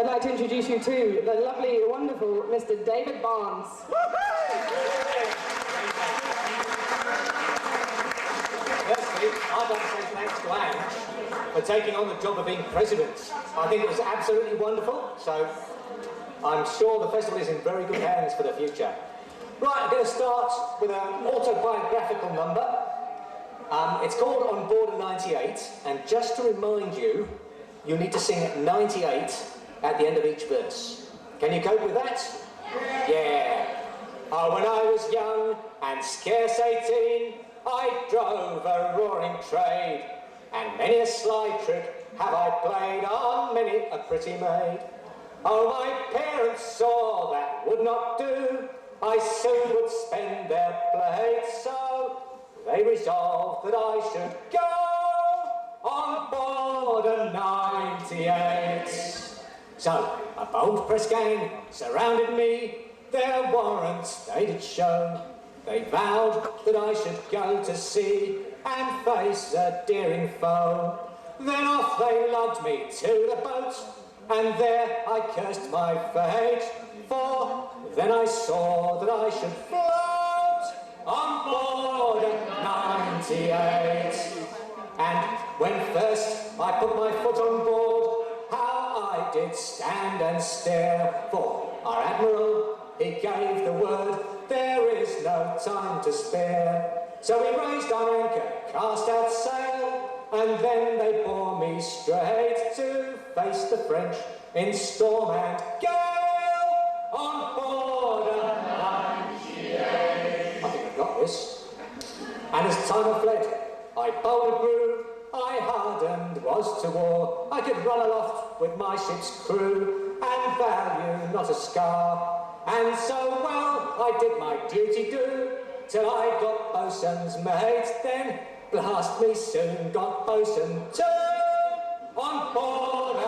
I'd like to introduce you to the lovely, wonderful Mr. David Barnes. Firstly, I'd like to say thanks to Anne for taking on the job of being president. I think it was absolutely wonderful, so I'm sure the festival is in very good hands for the future. Right, I'm going to start with an autobiographical number. It's called On Board a 98, and just to remind you, you need to sing 98 at the end of each verse. Can you cope with that? Yeah. Oh, when I was young and scarce 18, I drove a roaring trade, and many a sly trick have I played on many a pretty maid. Oh, my parents saw that would not do, I soon would spend their plates, so they resolved that I should go on board a 98. So a bold press gang surrounded me, their warrants they did show. They vowed that I should go to sea and face a daring foe. Then off they lugged me to the boat, and there I cursed my fate, for then I saw that I should float on board a 98. And when first I put my foot on board, how I did stand and stare, for our Admiral, he gave the word, there is no time to spare. So we raised our anchor, cast out sail, and then they bore me straight to face the French in storm and gale on board a 98. I think I've got this. And as time fled, I boldly grew, I hardened, was to war. I could run aloft with my ship's crew and value not a scar. And so well I did my duty do, till I got boatswain's mate, then blast me soon got boatswain too, on board a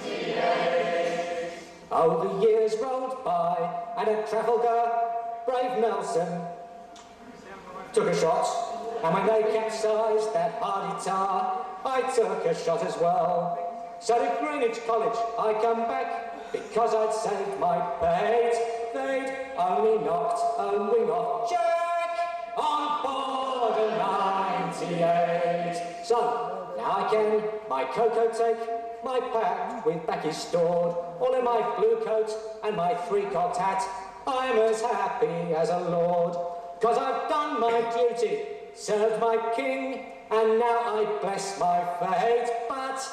98. Oh, the years rolled by, and at Trafalgar, brave Nelson took a shot, and when they capsized that hardy tar, I took a shot as well. So to Greenwich College I come back, because I'd saved my bait. They'd only knocked a wing off Jack on board a 98. So now I can my cocoa take, my pack with baccy stored, all in my blue coat and my three-cocked hat. I'm as happy as a lord, 'cause I've done my duty, served my king, and now I bless my fate. But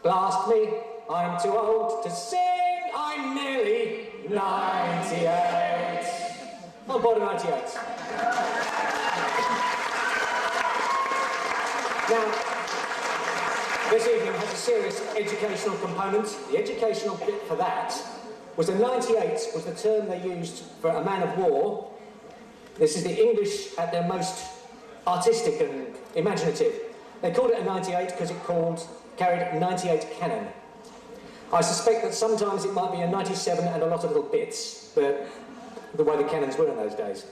blast me, I'm too old to sing, I'm nearly 98. On board a 98. Now, this evening has a serious educational component. The educational bit for that was the 98 was the term they used for a man of war. This is the English at their most artistic and imaginative. They called it a 98 because it carried 98 cannon. I suspect that sometimes it might be a 97 and a lot of little bits, but the way the cannons were in those days.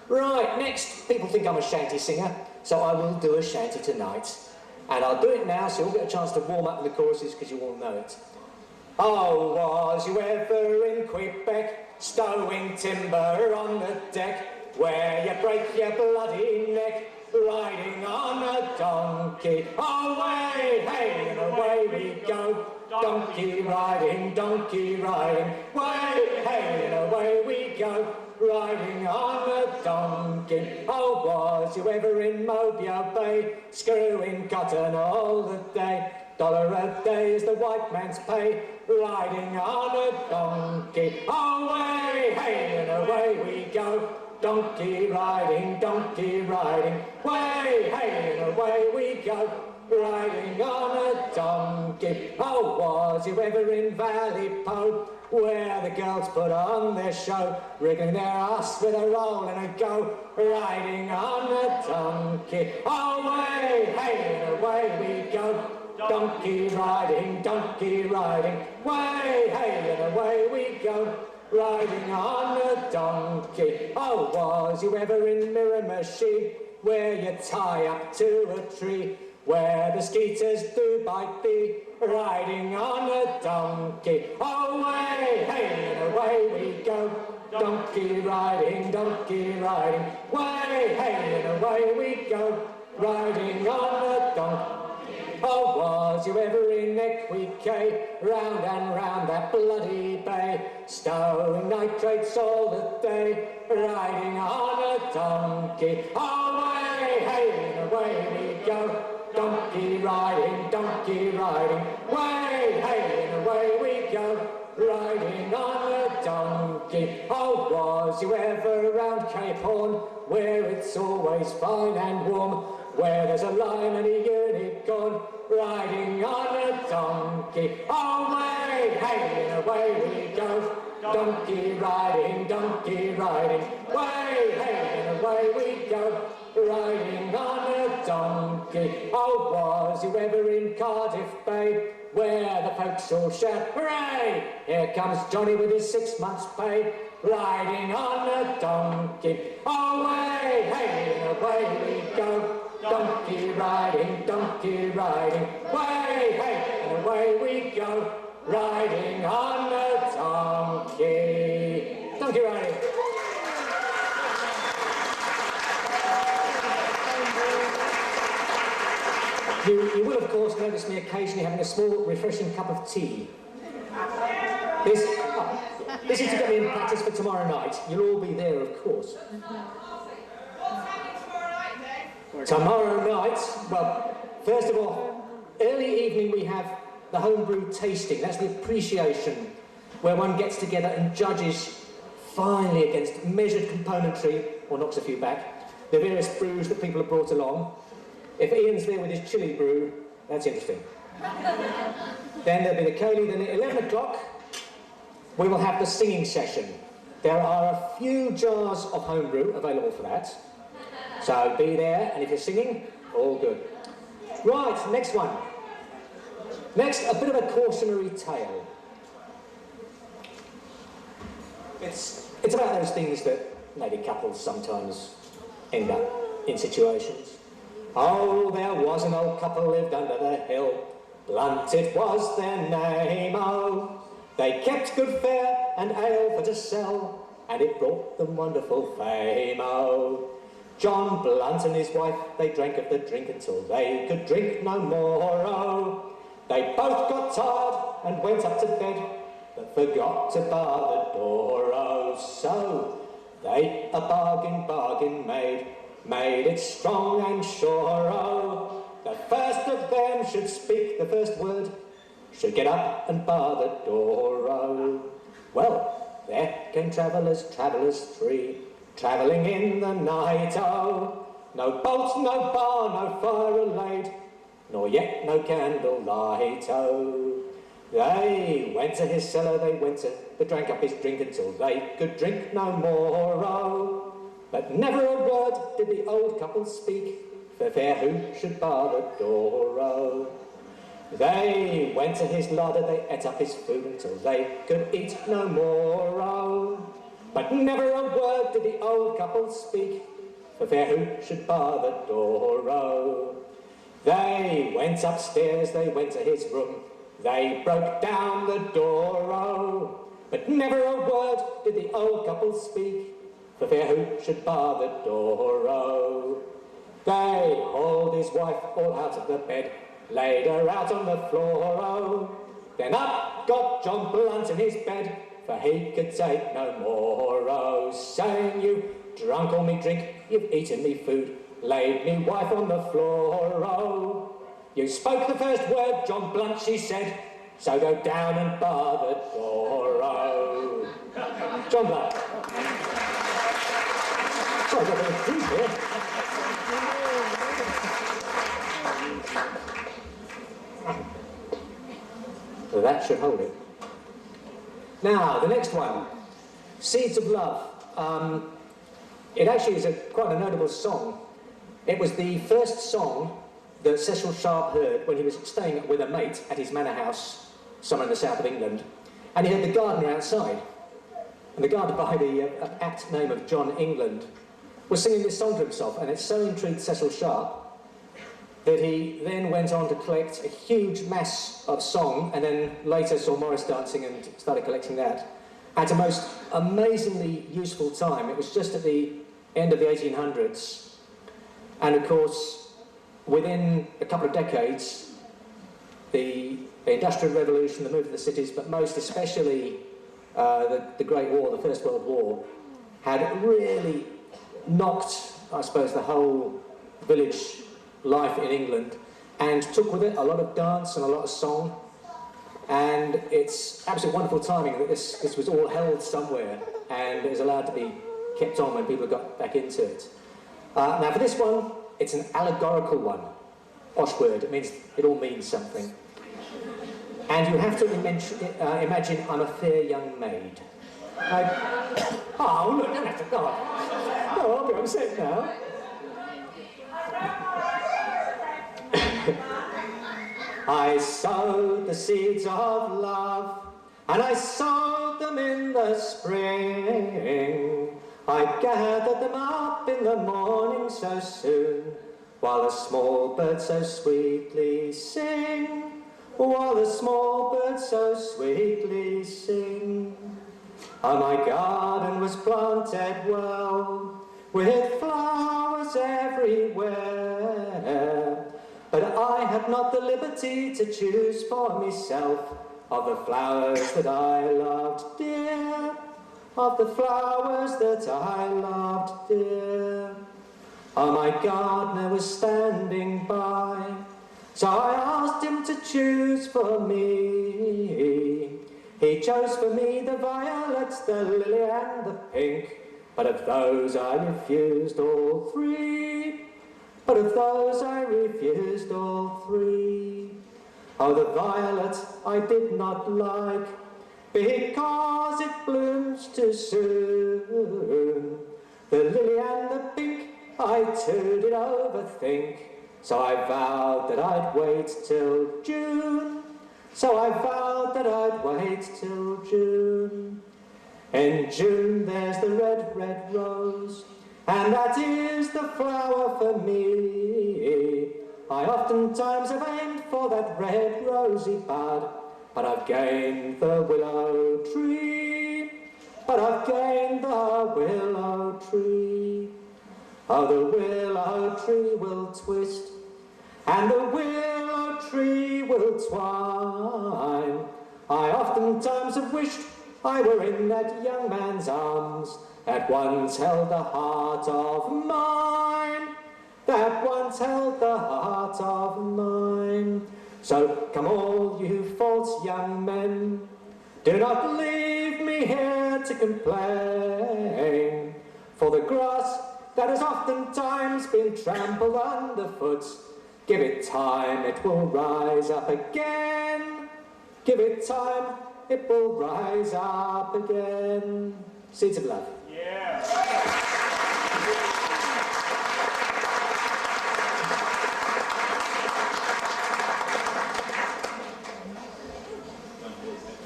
Right, next, people think I'm a shanty singer, so I will do a shanty tonight. And I'll do it now so you'll get a chance to warm up in the choruses because you all know it. Oh, was you ever in Quebec, stowing timber on the deck, where you break your bloody neck, riding on a donkey? Away, hey, and away we go, donkey riding, way, hey, and away we go, riding on a donkey. Oh, was you ever in Mobile Bay, screwing cotton all the day? $1 a day is the white man's pay, riding on a donkey. Away, hey, and away we go, donkey riding, way, hey, and away we go, riding on a donkey. Oh, was you ever in Valley Po, where the girls put on their show, wriggling their ass with a roll and a go, riding on a donkey. Away, hey, and away we go, donkey riding, way, hey, and away we go, riding on a donkey. Oh, was you ever in Miramichi, where you tie up to a tree, where the skeeters do bite thee, riding on a donkey. Away, hey, and away we go. Donkey riding, way, hey, and away we go. Riding on a donkey. Oh, was you ever in Equique, round and round that bloody bay, stowing nitrates all the day, riding on a donkey. Away, hey, and away we go. Donkey riding, way, hey, and away we go. Riding on a donkey. Oh, was you ever round Cape Horn, where it's always fine and warm, where there's a lion and a unicorn, riding on a donkey. Away, hey, and away we go. Donkey riding, way, hey, and away we go. Riding on a donkey. Oh, was you ever in Cardiff Bay, where the folks all shout, hooray! Here comes Johnny with his 6 months' pay, riding on a donkey. Away, hey, and away we go. Donkey riding, way, hey, and away we go. Riding on a donkey. Donkey riding. You will, of course, notice me occasionally having a small, refreshing cup of tea. This is to get me in practice for tomorrow night. You'll all be there, of course. Tomorrow night, well, first of all, early evening we have the homebrew tasting. That's the appreciation, where one gets together and judges finely against measured componentry, or knocks a few back, the various brews that people have brought along. If Ian's there with his chili brew, that's interesting. Then there'll be the Coley. Then at 11 o'clock, we will have the singing session. There are a few jars of homebrew available for that. So be there, and if you're singing, all good. Right, next one. Next, a bit of a cautionary tale. It's about those things that maybe couples sometimes end up in situations. Oh, there was an old couple lived under the hill, Blunt it was their name, oh. They kept good fare and ale for to sell, and it brought them wonderful fame, oh. John Blunt and his wife, they drank of the drink until they could drink no more, oh. They both got tired and went up to bed, but forgot to bar the door, oh. So they a bargain made it strong and sure, oh. The first of them should speak the first word, should get up and bar the door, oh. Well, there came travellers three, travelling in the night, oh. No bolt, no bar, no fire laid, nor yet no candle light, oh. They went to his cellar, they drank up his drink until they could drink no more, oh. But never a word did the old couple speak, for fear who should bar the door, oh. They went to his larder, they ate up his food until they could eat no more, oh. But never a word did the old couple speak, for fear who should bar the door, oh. They went upstairs, they went to his room, they broke down the door, oh. But never a word did the old couple speak, for fear who should bar the door, oh. They hauled his wife all out of the bed, laid her out on the floor, oh. Then up got John Blunt in his bed, for he could take no more, oh. Saying, you drunk all me drink, you've eaten me food, laid me wife on the floor, oh. You spoke the first word, John Blunt, she said, so go down and bar the door, oh. John Blunt. Sorry, I've got a bit of drink here. So that should hold it. Now, the next one, Seeds of Love. It actually is quite a notable song. It was the first song that Cecil Sharp heard when he was staying with a mate at his manor house somewhere in the south of England, and he heard the gardener outside. And the gardener, by the apt name of John England, was singing this song to himself, and it so intrigued Cecil Sharp that he then went on to collect a huge mass of song, and then later saw Morris dancing and started collecting that at a most amazingly useful time. It was just at the end of the 1800s, and of course, within a couple of decades, the Industrial Revolution, the move to the cities, but most especially the Great War, the First World War, had really knocked, I suppose, the whole village life in England, and took with it a lot of dance and a lot of song. And it's absolutely wonderful timing that this was all held somewhere and is allowed to be kept on when people got back into it. Now for this one, it's an allegorical one. Posh word, it all means something. And you have to imagine I'm a fair young maid. Oh, look, don't have to go. No, I'll be upset now. I sowed the seeds of love, and I sowed them in the spring. I gathered them up in the morning so soon, while the small birds so sweetly sing, while the small birds so sweetly sing. Oh, my garden was planted well, with flowers everywhere, but I had not the liberty to choose for myself of the flowers that I loved dear, of the flowers that I loved dear. Oh, my gardener was standing by, so I asked him to choose for me. He chose for me the violets, the lily and the pink, but of those I refused all three. But of those I refused all three. Oh, the violet I did not like, because it blooms too soon. The lily and the pink I too did overthink, so I vowed that I'd wait till June. So I vowed that I'd wait till June. In June there's the red, red rose, and that is the flower for me. I oftentimes have aimed for that red rosy bud, but I've gained the willow tree. But I've gained the willow tree. Oh, the willow tree will twist, and the willow tree will twine. I oftentimes have wished I were in that young man's arms that once held the heart of mine, that once held the heart of mine. So come all you false young men, do not leave me here to complain, for the grass that has oftentimes been trampled underfoot, give it time, it will rise up again. Give it time, it will rise up again. Seeds of love. Yeah.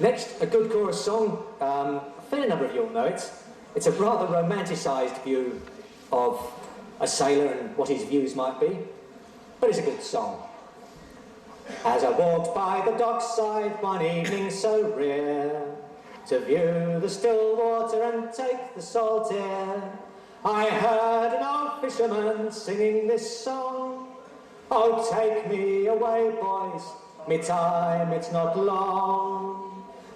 Next, a good chorus song. A fair number of you will know it. It's a rather romanticised view of a sailor and what his views might be, but it's a good song. As I walked by the dockside one evening so rare, to view the still water and take the salt air, I heard an old fisherman singing this song. Oh, take me away, boys, me time, it's not long.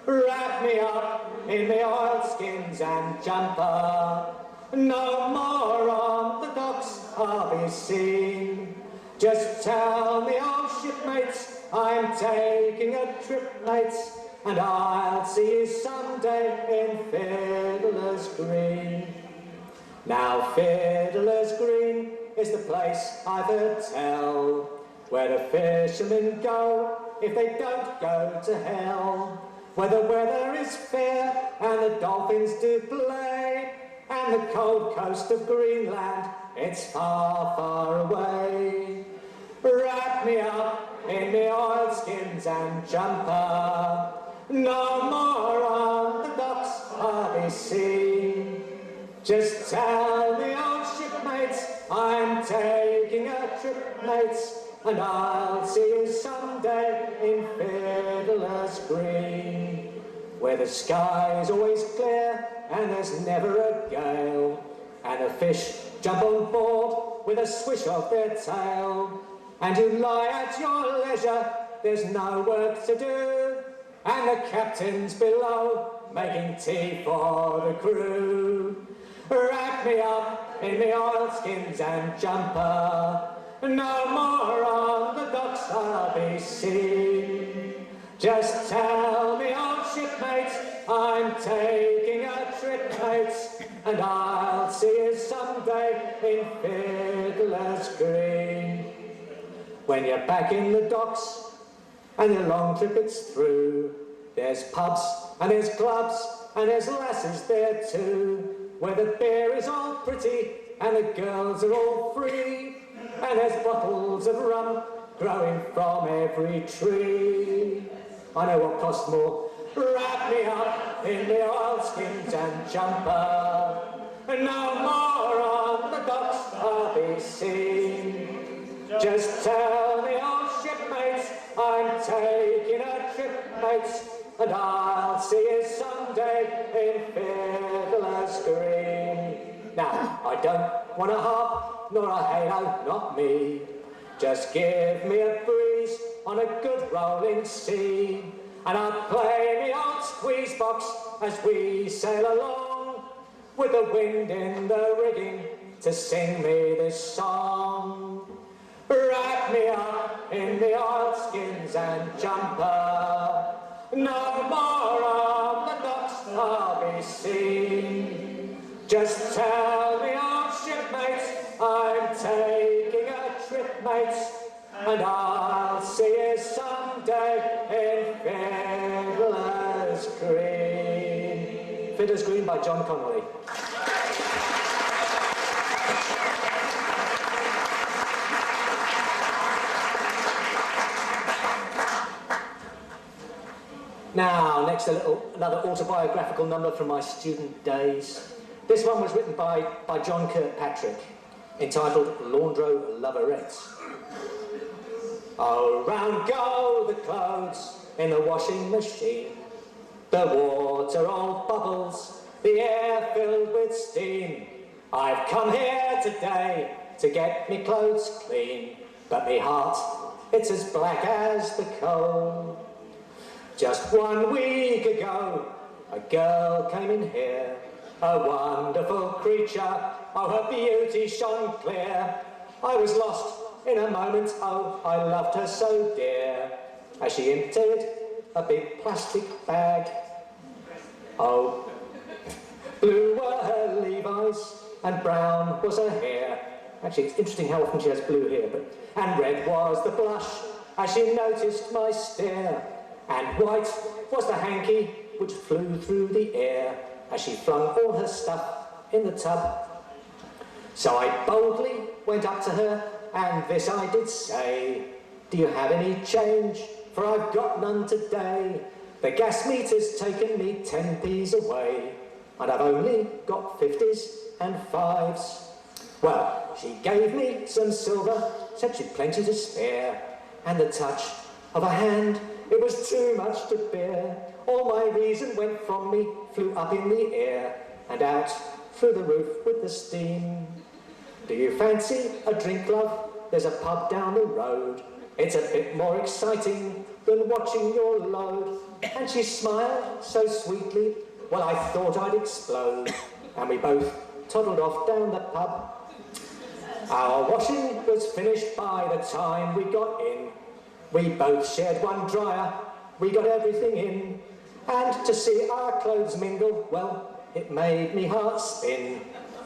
Wrap me up in me oilskins and jumper, no more on the docks I'll be seen. Just tell me, old shipmates, I'm taking a trip, mates, and I'll see you someday in Fiddler's Green. Now Fiddler's Green is the place I've heard tell, where the fishermen go if they don't go to hell. Where the weather is fair and the dolphins do play, and the cold coast of Greenland, it's far, far away. Wrap me up in me oilskins and jumper, no more on the docks I'll be seen. Just tell me, old shipmates, I'm taking a trip, mates, and I'll see you someday in Fiddler's Green, where the sky is always clear and there's never a gale, and the fish jump on board with a swish of their tail, and you lie at your leisure, there's no work to do, and the captain's below making tea for the crew. Wrap me up in me oilskins and jumper, no more on the docks I'll be seen. Just tell me, old shipmates, I'm taking a trip, mates, and I'll see you someday in Fiddler's Green. When you're back in the docks and your long trip is through, there's pubs and there's clubs and there's lasses there too, where the beer is all pretty and the girls are all free, and there's bottles of rum growing from every tree. I know what costs more. Wrap me up in the oilskins and jumper, no more on the docks I'll be seen. Just tell me, old shipmates, I'm taking a trip, mates, and I'll see you someday in Fiddler's Green. Now, I don't want a harp nor a halo, not me. Just give me a breeze on a good rolling sea, and I'll play me old squeeze box as we sail along, with the wind in the rigging to sing me this song. Wrap me up in the oilskins and jumper, no more on the docks I'll be seen. Just tell me, old shipmates, I'm taking a trip, mates, and I'll see you someday in Fiddler's Green. Fiddler's Green by John Connolly. Now, next another autobiographical number from my student days. This one was written by John Kirkpatrick, entitled Laundro Loverettes. Oh, round go the clothes in the washing machine, the water all bubbles, the air filled with steam. I've come here today to get me clothes clean, but me heart, it's as black as the coal. Just 1 week ago, a girl came in here, a wonderful creature, oh, her beauty shone clear. I was lost in a moment, oh, I loved her so dear, as she emptied a big plastic bag. Oh, blue were her Levi's, and brown was her hair. Actually, it's interesting how often she has blue hair, and red was the blush, as she noticed my stare. And white was the hanky which flew through the air as she flung all her stuff in the tub. So I boldly went up to her, and this I did say, do you have any change? For I've got none today. The gas meter's taken me 10p's away, and I've only got 50s and 5s. Well, she gave me some silver, said she'd plenty to spare, and the touch of a hand, it was too much to bear. All my reason went from me, flew up in the air, and out through the roof with the steam. Do you fancy a drink, love? There's a pub down the road. It's a bit more exciting than watching your load. And she smiled so sweetly, well, I thought I'd explode. And we both toddled off down the pub. Our washing was finished by the time we got in. We both shared one dryer, we got everything in, and to see our clothes mingle, well, it made me heart spin,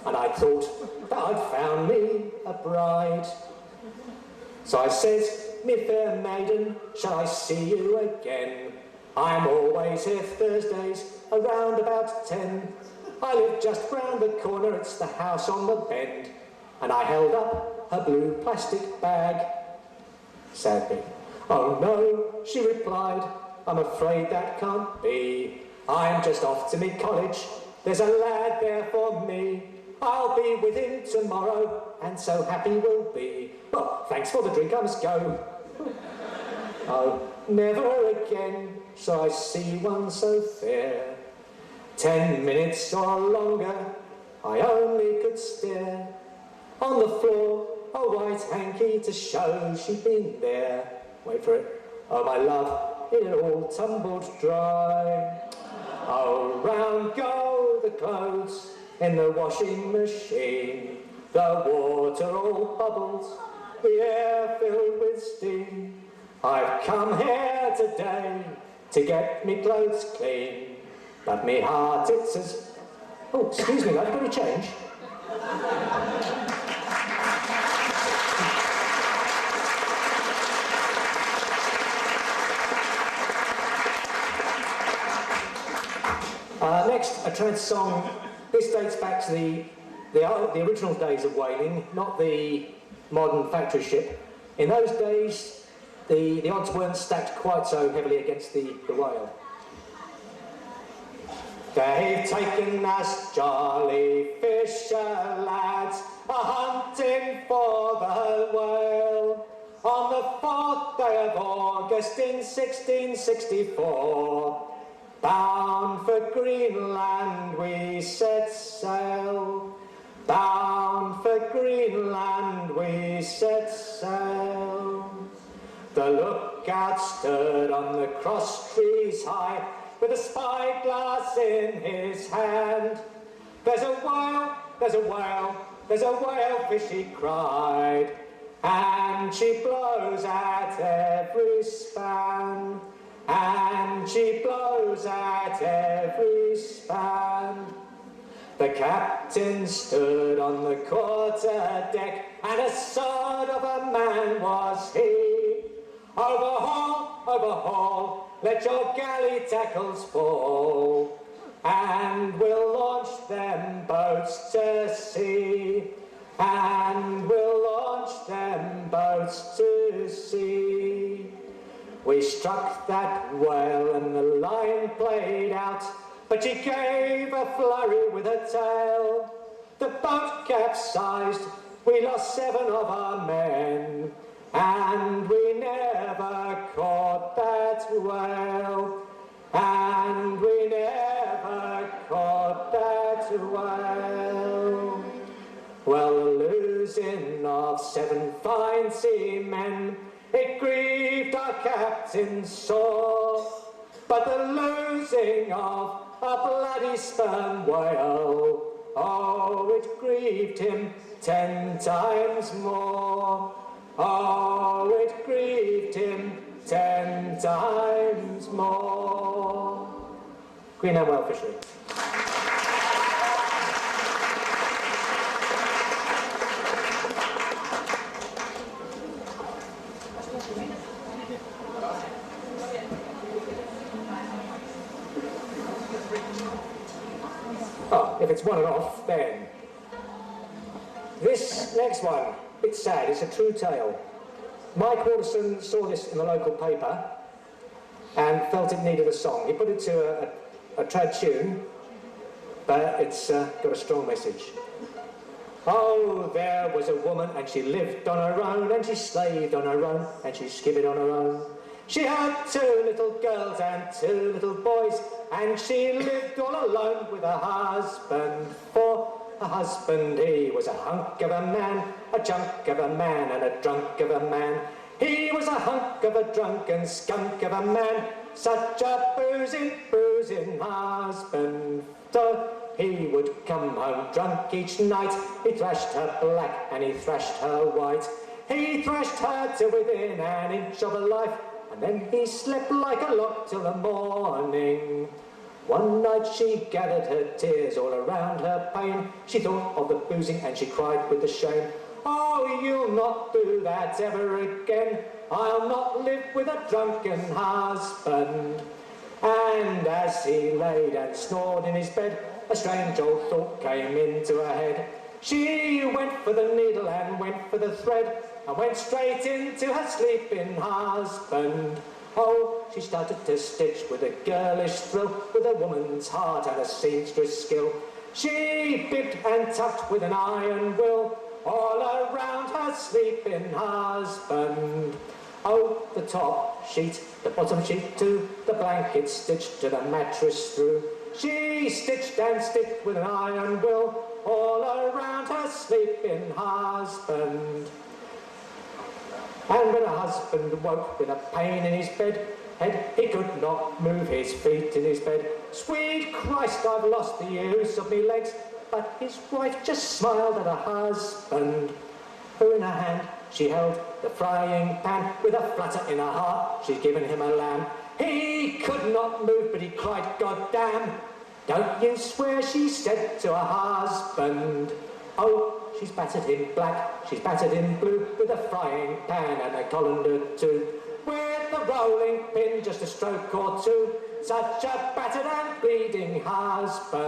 and I thought that I'd found me a bride. So I said, me fair maiden, shall I see you again? I'm always here Thursdays, around about 10. I live just round the corner, it's the house on the bend. And I held up her blue plastic bag, sadly. Oh no, she replied, I'm afraid that can't be. I'm just off to me college, there's a lad there for me. I'll be with him tomorrow, and so happy we'll be. Well, thanks for the drink, I must go. Oh, never again shall I see one so fair. 10 minutes or longer, I only could stare. On the floor, a white hanky to show she'd been there. Wait for it. Oh, my love, it had all tumbled dry. Oh, round go the clothes in the washing machine. The water all bubbles, the air filled with steam. I've come here today to get me clothes clean, but me heart it says, oh, excuse me, I've got to change. Next, a trance song. This dates back to the original days of whaling, not the modern factory ship. In those days, the odds weren't stacked quite so heavily against the whale. They've taken us jolly fisher lads a-hunting for the whale on the 4th day of August in 1664. Bound for Greenland we set sail. Bound for Greenland we set sail. The lookout stood on the cross trees high with a spyglass in his hand. There's a whale, there's a whale, there's a whalefish, he cried, and she blows at every span. And she blows at every span. The captain stood on the quarter deck, and a sod of a man was he. Overhaul, overhaul, let your galley tackles fall, and we'll launch them boats to sea. And we'll launch them boats to sea. We struck that whale and the line played out, but she gave a flurry with her tail. The boat capsized, we lost 7 of our men, and we never caught that whale. And we never caught that whale. Well, the losing of 7 fine seamen, it grieved our captain sore, but the losing of a bloody sperm whale, oh, it grieved him 10 times more. Oh, it grieved him 10 times more. Greenland whale fishery. Oh, if it's one and off, then. This next one, it's sad, it's a true tale. Mike Waterson saw this in the local paper and felt it needed a song. He put it to a trad tune, but it's got a strong message. Oh, there was a woman, and she lived on her own, and she slaved on her own, and she skivered on her own. She had 2 little girls and 2 little boys, and she lived all alone with her husband. For her husband, he was a hunk of a man, a chunk of a man, and a drunk of a man. He was a hunk of a drunken skunk of a man, such a boozing, bruising husband. So he would come home drunk each night. He thrashed her black and he thrashed her white. He thrashed her to within an inch of her life, and then he slept like a log till the morning. One night she gathered her tears all around her pain. She thought of the boozing and she cried with the shame. Oh, you'll not do that ever again. I'll not live with a drunken husband. And as he laid and snored in his bed, a strange old thought came into her head. She went for the needle and went for the thread, and went straight into her sleeping husband. Oh, she started to stitch with a girlish thrill, with a woman's heart and a seamstress skill. She bibbed and tucked with an iron will all around her sleeping husband. Oh, the top sheet, the bottom sheet too, the blanket stitched to the mattress through. She stitched and sticked with an iron will all around her sleeping husband. And when her husband woke with a pain in his head, he could not move his feet in his bed. Sweet Christ, I've lost the use of me legs. But his wife just smiled at her husband, who in her hand she held the frying pan. With a flutter in her heart, she'd given him a lamb. He could not move, but he cried, God damn. Don't you swear, she said to her husband. Oh, she's battered him black, she's battered him blue, with a frying pan and a colander too. With a rolling pin, just a stroke or two, such a battered and bleeding husband.